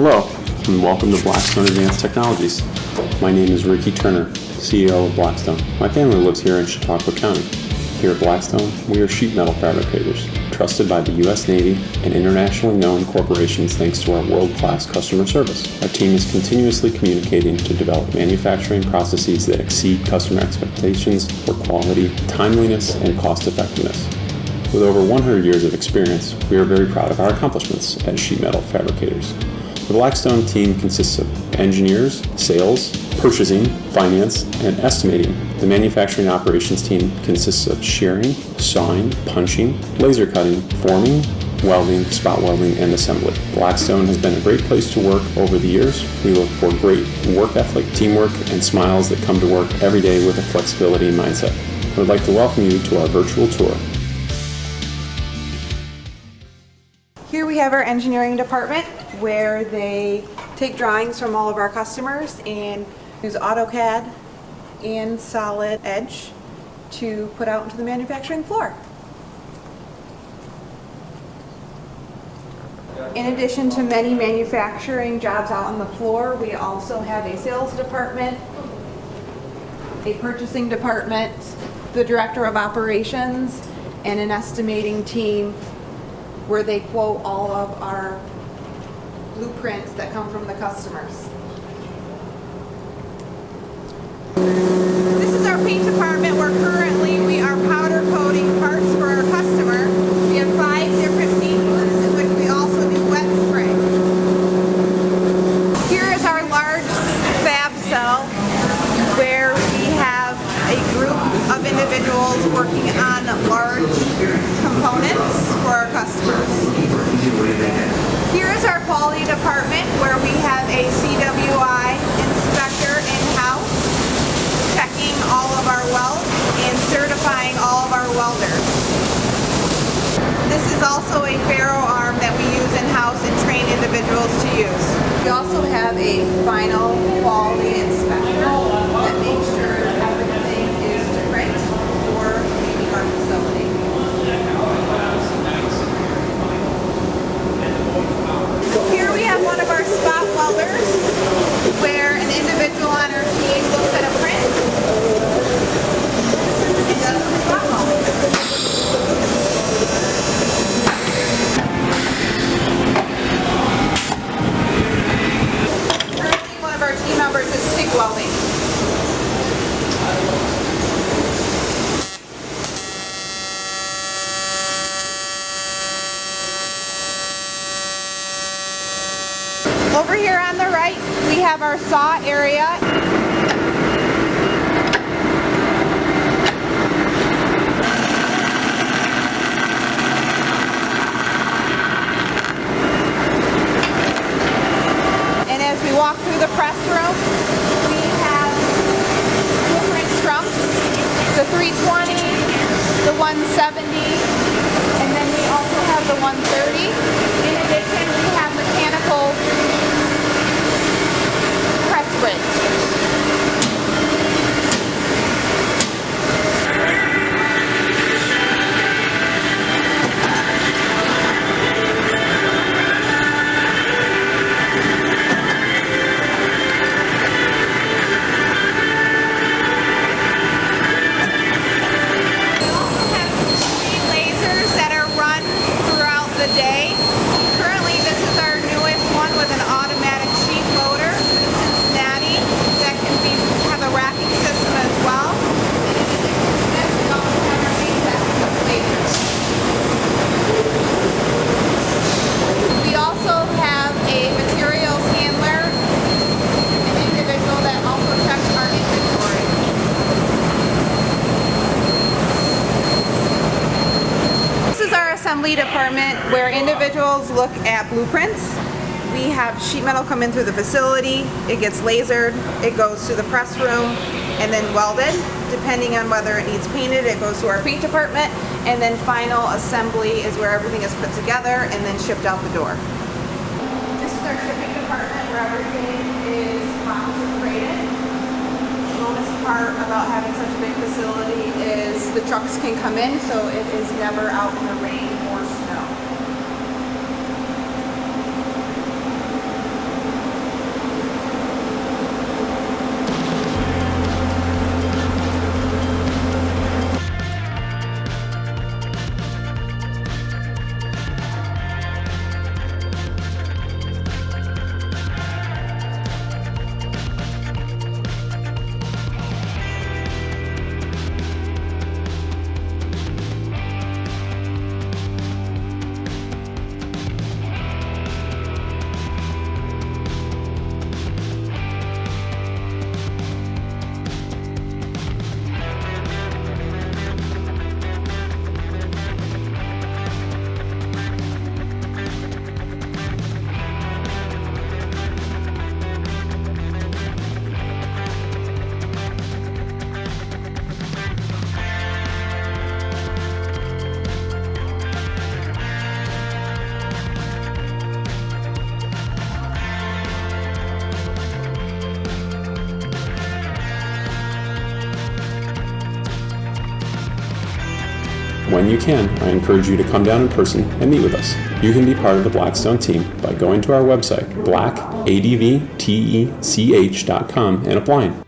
Hello, and welcome to Blackstone Advanced Technologies. My name is Ricky Turner, CEO of Blackstone. My family lives here in Chautauqua County. Here at Blackstone, we are sheet metal fabricators, trusted by the U.S. Navy and internationally known corporations thanks to our world-class customer service. Our team is continuously communicating to develop manufacturing processes that exceed customer expectations for quality, timeliness, and cost-effectiveness. With over 100 years of experience, we are very proud of our accomplishments as sheet metal fabricators. The Blackstone team consists of engineers, sales, purchasing, finance, and estimating. The manufacturing operations team consists of shearing, sawing, punching, laser cutting, forming, welding, spot welding, and assembly. Blackstone has been a great place to work over the years. We look for great work ethic, teamwork, and smiles that come to work every day with a flexibility mindset. I would like to welcome you to our virtual tour. Here we have our engineering department where they take drawings from all of our customers and use AutoCAD and Solid Edge to put out into the manufacturing floor. In addition to many manufacturing jobs out on the floor, we also have a sales department, a purchasing department, the director of operations, and an estimating team where they quote all of our blueprints that come from the customers. This is our paint department where currently we are powder coating parts for our customer. We have 5 different paint blends in which we also do wet spray. Here is our large fab cell where we have a group of individuals working on large components for our customers. Here is our quality department where we have a CWI inspector in-house checking all of our welds and certifying all of our welders. This is also a ferro arm that we use in-house and train individuals to use. We also have a final quality inspector that makes sure everything is correct before leaving our facility. Here we have one of our spot welders where an individual on our team looks at a print and does some spot welding. Currently one of our team members is TIG welding. Over here on the right, we have our saw area. And as we walk through the press room, we have different trumps, the 320, the 170, and then we also have the 130. In addition, we have mechanical press bridge. We also have 3 lasers that are run throughout the day. Currently, this is our newest one with an automatic sheet loader, Cincinnati, that can have a racking system as well. And we also have our HVAC lasers. We also have a materials handler, an individual that also checks our inventory. This is our assembly department where individuals look at blueprints. We have sheet metal come in through the facility, it gets lasered, it goes to the press room, and then welded. Depending on whether it needs painted, it goes to our paint department, and then final assembly is where everything is put together and then shipped out the door. This is our shipping department where everything is boxed rated. The bonus part about having such a big facility is the trucks can come in, so it is never out in the rain or snow. when you can, I encourage you to come down in person and meet with us. You can be part of the Blackstone team by going to our website, blackadvtech.com, and applying.